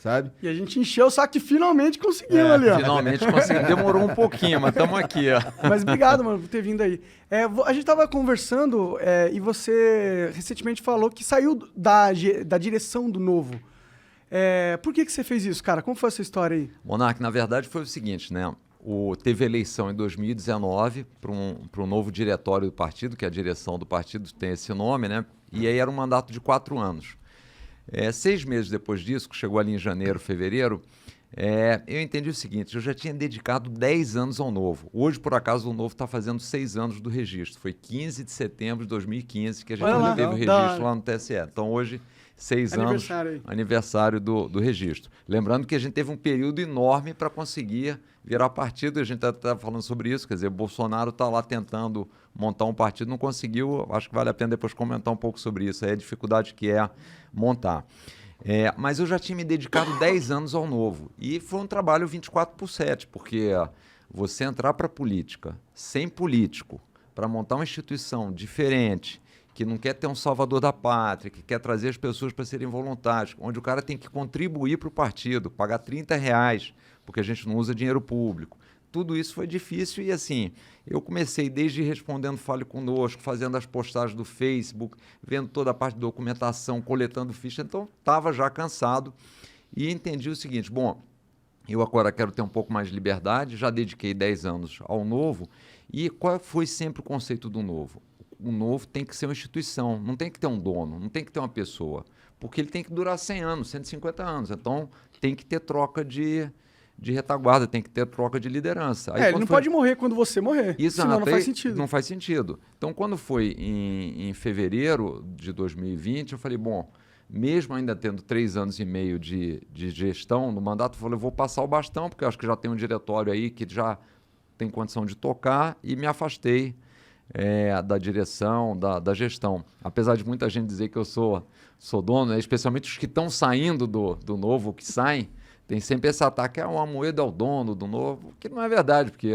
sabe? E a gente encheu o saco que finalmente conseguimos ali, ó. Finalmente conseguimos. Demorou um pouquinho, mas estamos aqui, ó. Mas obrigado, mano, por ter vindo aí. A gente tava conversando e você recentemente falou que saiu da direção do Novo. Por que você fez isso, cara? Como foi essa história aí? Monark, na verdade foi o seguinte, né? Teve eleição em 2019 para um novo diretório do partido, que a direção do partido tem esse nome, né? E aí era um mandato de 4 anos. 6 meses depois disso, que chegou ali em janeiro, fevereiro, eu entendi o seguinte, eu já tinha dedicado 10 anos ao Novo. Hoje, por acaso, o Novo está fazendo 6 anos do registro. Foi 15 de setembro de 2015 que a gente teve o registro lá no TSE. Então, hoje, 6 anos, aniversário do registro. Lembrando que a gente teve um período enorme para conseguir virar partido, e a gente está falando sobre isso, quer dizer, Bolsonaro está lá tentando montar um partido, não conseguiu, acho que vale a pena depois comentar um pouco sobre isso, a dificuldade que é montar. Mas eu já tinha me dedicado 10 anos ao Novo, e foi um trabalho 24/7, porque você entrar para a política sem político, para montar uma instituição diferente, que não quer ter um salvador da pátria, que quer trazer as pessoas para serem voluntários, onde o cara tem que contribuir para o partido, pagar R$30, porque a gente não usa dinheiro público. Tudo isso foi difícil e, assim, eu comecei desde respondendo Fale Conosco, fazendo as postagens do Facebook, vendo toda a parte de documentação, coletando ficha, então estava já cansado e entendi o seguinte, bom, eu agora quero ter um pouco mais de liberdade, já dediquei 10 anos ao Novo, e qual foi sempre o conceito do Novo? O Novo tem que ser uma instituição, não tem que ter um dono, não tem que ter uma pessoa, porque ele tem que durar 100 anos, 150 anos, então tem que ter troca de retaguarda, tem que ter troca de liderança. Aí, ele não pode morrer quando você morrer, senão não faz sentido. Não faz sentido. Então, quando foi em fevereiro de 2020, eu falei, bom, mesmo ainda tendo 3 anos e meio de gestão no mandato, eu falei, eu vou passar o bastão, porque eu acho que já tem um diretório aí que já tem condição de tocar, e me afastei da direção, da gestão. Apesar de muita gente dizer que eu sou dono, né? Especialmente os que estão saindo do Novo, que saem, tem sempre esse ataque, o Amoedo é o dono do Novo, que não é verdade, porque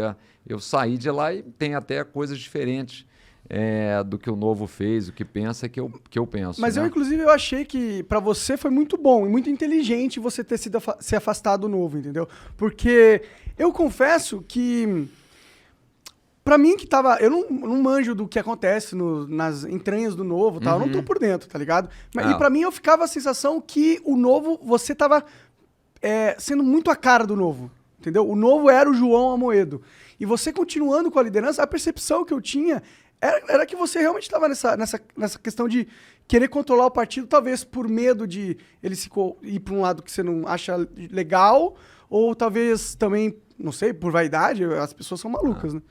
eu saí de lá e tem até coisas diferentes do que o Novo fez, o que pensa, que eu penso. Mas né? eu achei que para você foi muito bom e muito inteligente você ter se afastado do Novo, entendeu? Porque eu confesso que pra mim que tava... Eu não manjo do que acontece nas entranhas do Novo, tal, eu não tô por dentro, tá ligado? E pra mim eu ficava a sensação que o Novo, você tava sendo muito a cara do Novo, entendeu? O Novo era o João Amoedo. E você continuando com a liderança, a percepção que eu tinha era que você realmente estava nessa questão de querer controlar o partido, talvez por medo de ele ir para um lado que você não acha legal, ou talvez também, não sei, por vaidade, as pessoas são malucas, né?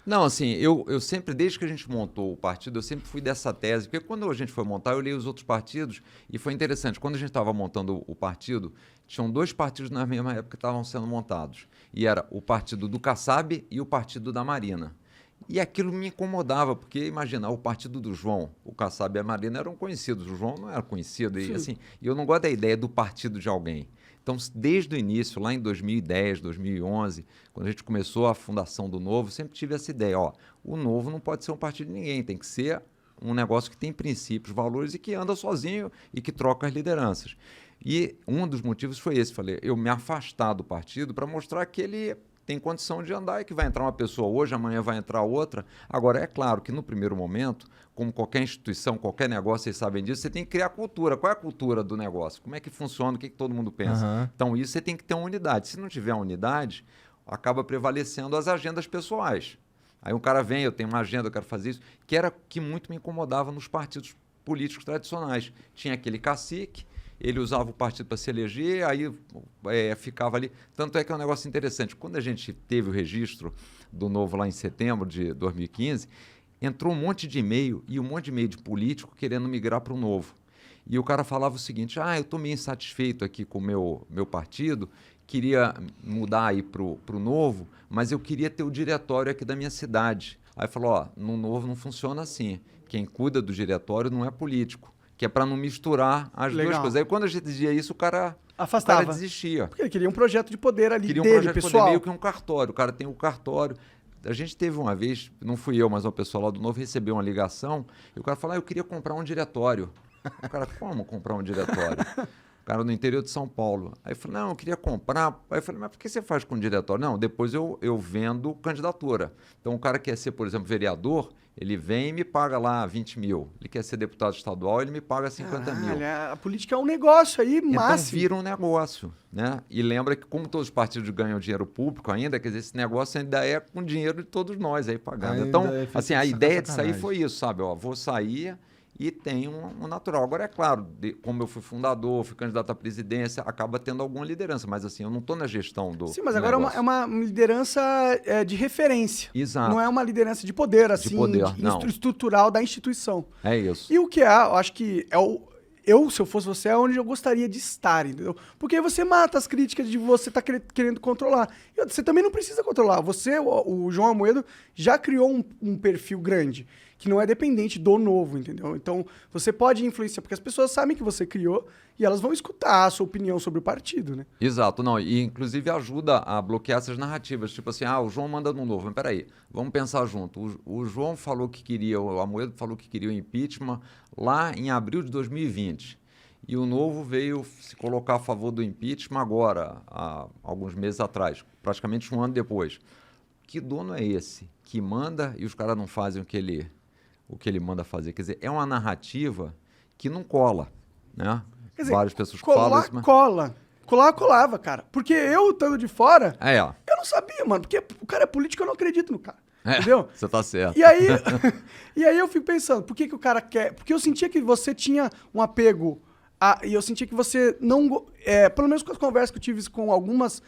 Não, assim, eu sempre, desde que a gente montou o partido, eu sempre fui dessa tese, porque quando a gente foi montar, eu li os outros partidos, e foi interessante, quando a gente estava montando o partido, tinham 2 partidos na mesma época que estavam sendo montados, e era o partido do Kassab e o partido da Marina. E aquilo me incomodava, porque imagina, o partido do João, o Kassab e a Marina eram conhecidos, o João não era conhecido, e assim, eu não gosto da ideia do partido de alguém. Então, desde o início, lá em 2010, 2011, quando a gente começou a fundação do Novo, sempre tive essa ideia, o Novo não pode ser um partido de ninguém, tem que ser um negócio que tem princípios, valores e que anda sozinho e que troca as lideranças. E um dos motivos foi esse, falei, eu me afastar do partido para mostrar que ele tem condição de andar e que vai entrar uma pessoa hoje, amanhã vai entrar outra. Agora, é claro que no primeiro momento, como qualquer instituição, qualquer negócio, vocês sabem disso, você tem que criar cultura. Qual é a cultura do negócio? Como é que funciona? O que todo mundo pensa? Então, isso você tem que ter uma unidade. Se não tiver uma unidade, acaba prevalecendo as agendas pessoais. Aí um cara vem, eu tenho uma agenda, eu quero fazer isso, que era que muito me incomodava nos partidos políticos tradicionais. Tinha aquele cacique, ele usava o partido para se eleger, aí ficava ali. Tanto é que é um negócio interessante. Quando a gente teve o registro do Novo lá em setembro de 2015, entrou um monte de e-mail, e um monte de e-mail de político querendo migrar para o Novo. E o cara falava o seguinte, eu estou meio insatisfeito aqui com o meu partido, queria mudar aí para o Novo, mas eu queria ter o diretório aqui da minha cidade. Aí falou, no Novo não funciona assim. Quem cuida do diretório não é político, que é para não misturar as duas coisas. Aí quando a gente dizia isso, o cara desistia. Porque ele queria um projeto de poder ali queria dele, um projeto pessoal. De poder, meio que um cartório. O cara tem o cartório. A gente teve uma vez, não fui eu, mas o pessoal lá do Novo recebeu uma ligação, e o cara falou, eu queria comprar um diretório. O cara, como comprar um diretório? O cara do interior de São Paulo. Aí eu falei, não, eu queria comprar. Aí eu falei, mas por que você faz com o diretório? Não, depois eu vendo candidatura. Então o cara quer ser, por exemplo, vereador, ele vem e me paga lá 20 mil. Ele quer ser deputado estadual, ele me paga 50 mil. A política é um negócio aí, Então máximo. vira um negócio, né? E lembra que como todos os partidos ganham dinheiro público ainda, quer dizer, esse negócio ainda é com dinheiro de todos nós aí pagando. Ainda Então, é feito assim, a de ideia de sair sacanagem. foi isso, sabe? Ó, vou sair e tem um natural. Agora, é claro, como eu fui fundador, fui candidato à presidência, acaba tendo alguma liderança, mas assim, eu não estou na gestão do Sim, mas do agora negócio. é uma liderança de referência. Exato. Não é uma liderança de poder, assim, poder, não. estrutural da instituição. É isso. E o que eu acho que é o. Eu, se eu fosse você, é onde eu gostaria de estar, entendeu? Porque aí você mata as críticas de você estar querendo controlar. E você também não precisa controlar. Você, o João Amoedo, já criou um perfil grande, que não é dependente do novo, entendeu? Então, você pode influenciar, porque as pessoas sabem que você criou e elas vão escutar a sua opinião sobre o partido, né? Exato, não, e inclusive ajuda a bloquear essas narrativas, tipo assim, o João manda no novo, mas peraí, vamos pensar junto, o João falou que queria, o Amoedo falou que queria o impeachment lá em abril de 2020, e o novo veio se colocar a favor do impeachment agora, há alguns meses atrás, praticamente um ano depois. Que dono é esse que manda e os caras não fazem o que ele manda fazer? Quer dizer, é uma narrativa que não cola, né? Quer dizer, Várias pessoas falam colar, isso, mas... Colar, colava, cara. Porque eu, estando de fora, É, eu não sabia, mano. Porque o cara é político, eu não acredito no cara. Entendeu? você tá certo. E aí, e aí eu fico pensando, por que o cara quer... Porque eu sentia que você tinha um apego... e eu sentia que você não... pelo menos com as conversas que eu tive com algumas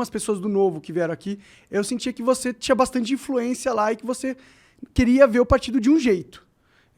pessoas do Novo que vieram aqui, eu sentia que você tinha bastante influência lá e que você queria ver o partido de um jeito.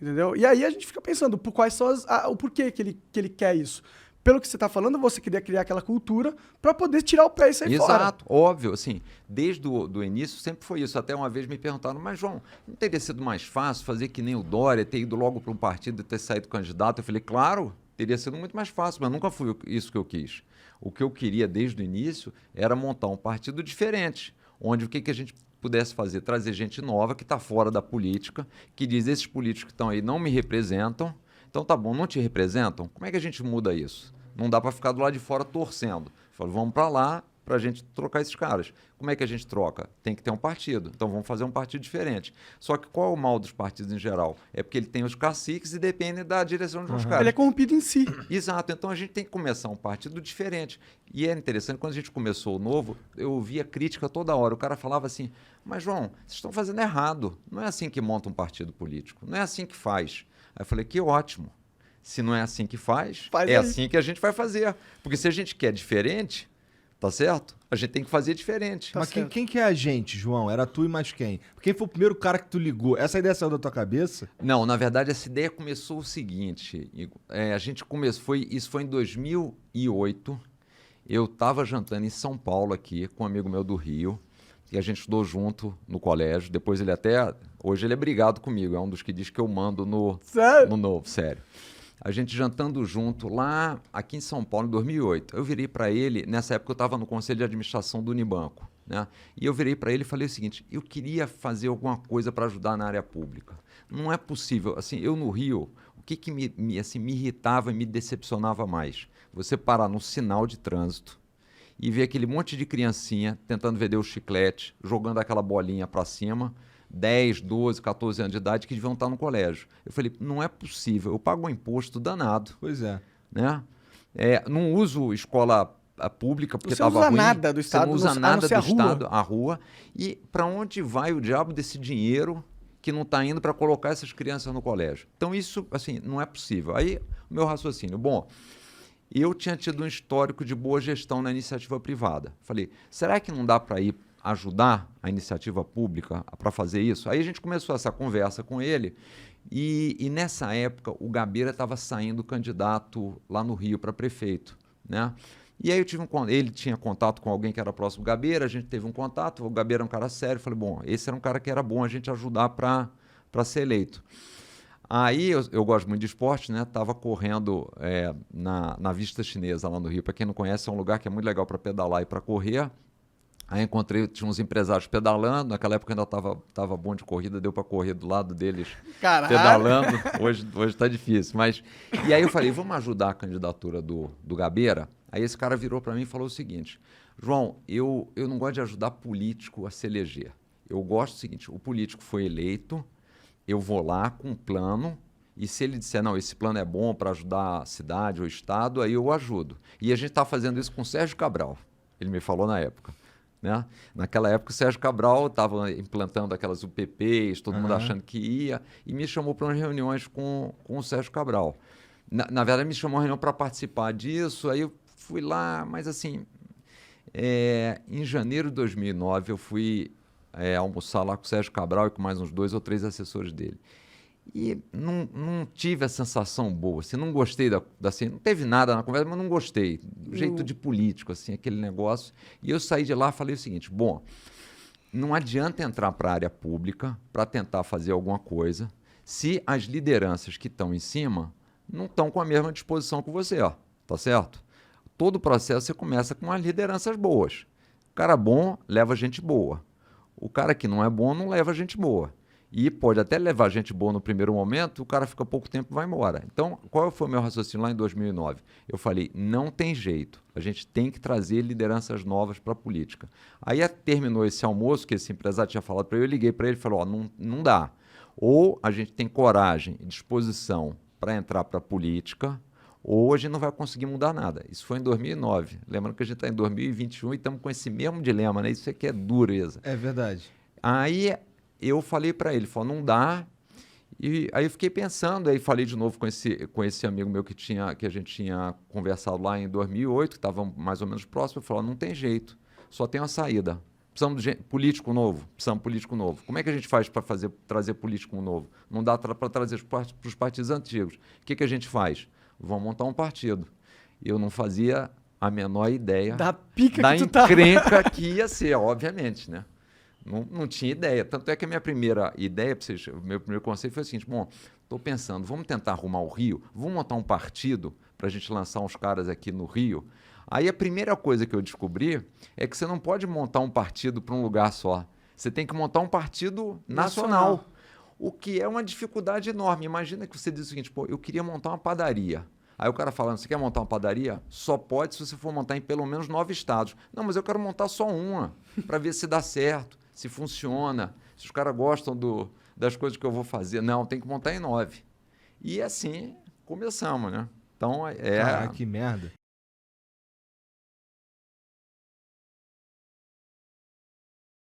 Entendeu? E aí a gente fica pensando por quais são o porquê que ele quer isso. Pelo que você está falando, você queria criar aquela cultura para poder tirar o pé e sair fora. Exato, óbvio, assim, desde o início sempre foi isso. Até uma vez me perguntaram, mas João, não teria sido mais fácil fazer que nem o Dória, ter ido logo para um partido e ter saído candidato? Eu falei, claro, teria sido muito mais fácil, mas nunca foi isso que eu quis. O que eu queria desde o início era montar um partido diferente, onde o que a gente pudesse fazer? Trazer gente nova que está fora da política, que diz, esses políticos que estão aí não me representam, então tá bom, não te representam? Como é que a gente muda isso? Não dá para ficar do lado de fora torcendo. Falei, vamos para lá para a gente trocar esses caras. Como é que a gente troca? Tem que ter um partido. Então vamos fazer um partido diferente. Só que qual é o mal dos partidos em geral? É porque ele tem os caciques e depende da direção dos caras. Ele é corrompido em si. Exato. Então a gente tem que começar um partido diferente. E é interessante, quando a gente começou o Novo, eu ouvia crítica toda hora. O cara falava assim, mas João, vocês estão fazendo errado. Não é assim que monta um partido político. Não é assim que faz. Aí eu falei, que ótimo. Se não é assim que faz é aí. Assim que a gente vai fazer. Porque se a gente quer diferente, tá certo? A gente tem que fazer diferente. Mas quem que é a gente, João? Era tu e mais quem? Quem foi o primeiro cara que tu ligou? Essa ideia saiu da tua cabeça? Não, na verdade, essa ideia começou o seguinte. A gente começou, isso foi em 2008. Eu estava jantando em São Paulo aqui com um amigo meu do Rio. E a gente estudou junto no colégio. Depois hoje ele é brigado comigo. É um dos que diz que eu mando no Novo, sério. A gente jantando junto lá aqui em São Paulo, em 2008. Eu virei para ele, nessa época eu estava no Conselho de Administração do Unibanco, né? E eu virei para ele e falei o seguinte, eu queria fazer alguma coisa para ajudar na área pública. Não é possível, assim, eu no Rio, o que me irritava e me decepcionava mais? Você parar num sinal de trânsito e ver aquele monte de criancinha tentando vender o chiclete, jogando aquela bolinha para cima, 10, 12, 14 anos de idade que deviam estar no colégio. Eu falei, não é possível, eu pago um imposto danado. Pois é. Né? Não uso escola pública porque estava ruim. Você não usa nada do Estado, você não usa nada do Estado, a rua. E para onde vai o diabo desse dinheiro que não está indo para colocar essas crianças no colégio? Então isso, assim, não é possível. Aí, o meu raciocínio, eu tinha tido um histórico de boa gestão na iniciativa privada. Falei, será que não dá para ir ajudar a iniciativa pública para fazer isso? Aí a gente começou essa conversa com ele e nessa época o Gabeira estava saindo candidato lá no Rio para prefeito, né? E aí ele tinha contato com alguém que era próximo do Gabeira, a gente teve um contato, o Gabeira é um cara sério, falei, esse era um cara que era bom a gente ajudar para ser eleito. Aí eu gosto muito de esporte, né? Estava correndo na Vista Chinesa lá no Rio. Para quem não conhece, é um lugar que é muito legal para pedalar e para correr. Aí encontrei, tinha uns empresários pedalando, naquela época ainda tava bom de corrida, deu para correr do lado deles Caralho. pedalando, hoje tá difícil, mas... E aí eu falei, vamos ajudar a candidatura do Gabeira? Aí esse cara virou para mim e falou o seguinte, João, eu não gosto de ajudar político a se eleger, eu gosto do seguinte, o político foi eleito, eu vou lá com um plano, e se ele disser, não, esse plano é bom para ajudar a cidade ou o estado, aí eu ajudo. E a gente está fazendo isso com o Sérgio Cabral, ele me falou na época. Né? Naquela época, o Sérgio Cabral estava implantando aquelas UPPs, todo mundo achando que ia, e me chamou para umas reuniões com o Sérgio Cabral. Na verdade, me chamou a reunião para participar disso, aí eu fui lá, mas assim, em janeiro de 2009, eu fui almoçar lá com o Sérgio Cabral e com mais uns 2 ou 3 assessores dele. E não tive a sensação boa, assim, não gostei assim, não teve nada na conversa, mas não gostei, do jeito de político, assim, aquele negócio. E eu saí de lá e falei o seguinte, bom, não adianta entrar para a área pública para tentar fazer alguma coisa se as lideranças que estão em cima não estão com a mesma disposição que você, ó, tá certo? Todo o processo você começa com as lideranças boas. O cara bom leva gente boa. O cara que não é bom não leva gente boa. E pode até levar gente boa no primeiro momento, o cara fica pouco tempo e vai embora. Então, qual foi o meu raciocínio lá em 2009? Eu falei, não tem jeito, a gente tem que trazer lideranças novas para a política. Aí terminou esse almoço, que esse empresário tinha falado para ele, eu liguei para ele e falei, ó, não dá. Ou a gente tem coragem e disposição para entrar para a política, ou a gente não vai conseguir mudar nada. Isso foi em 2009. Lembrando que a gente está em 2021 e estamos com esse mesmo dilema, né? Isso aqui é dureza. É verdade. Aí eu falei para ele, falou, não dá. E aí eu fiquei pensando, aí falei de novo com esse amigo meu que a gente tinha conversado lá em 2008, que estava mais ou menos próximo, eu falei, não tem jeito, só tem uma saída. Precisamos de político novo, Como é que a gente faz para trazer político novo? Não dá para trazer para os partidos antigos. O que a gente faz? Vamos montar um partido. Eu não fazia a menor ideia da pica da que tu tá. encrenca que ia ser, obviamente, né? Não tinha ideia. Tanto é que a minha primeira ideia, o meu primeiro conceito foi o seguinte, bom, estou pensando, vamos tentar arrumar o Rio, vamos montar um partido para a gente lançar uns caras aqui no Rio. Aí a primeira coisa que eu descobri é que você não pode montar um partido para um lugar só. Você tem que montar um partido nacional. O que é uma dificuldade enorme. Imagina que você diz o seguinte, pô, eu queria montar uma padaria. Aí o cara falando, você quer montar uma padaria? Só pode se você for montar em pelo menos 9 estados. Não, mas eu quero montar só uma, para ver se dá certo, se funciona, se os caras gostam das coisas que eu vou fazer. Não, tem que montar em 9. E assim começamos, né? Então Caraca, que merda.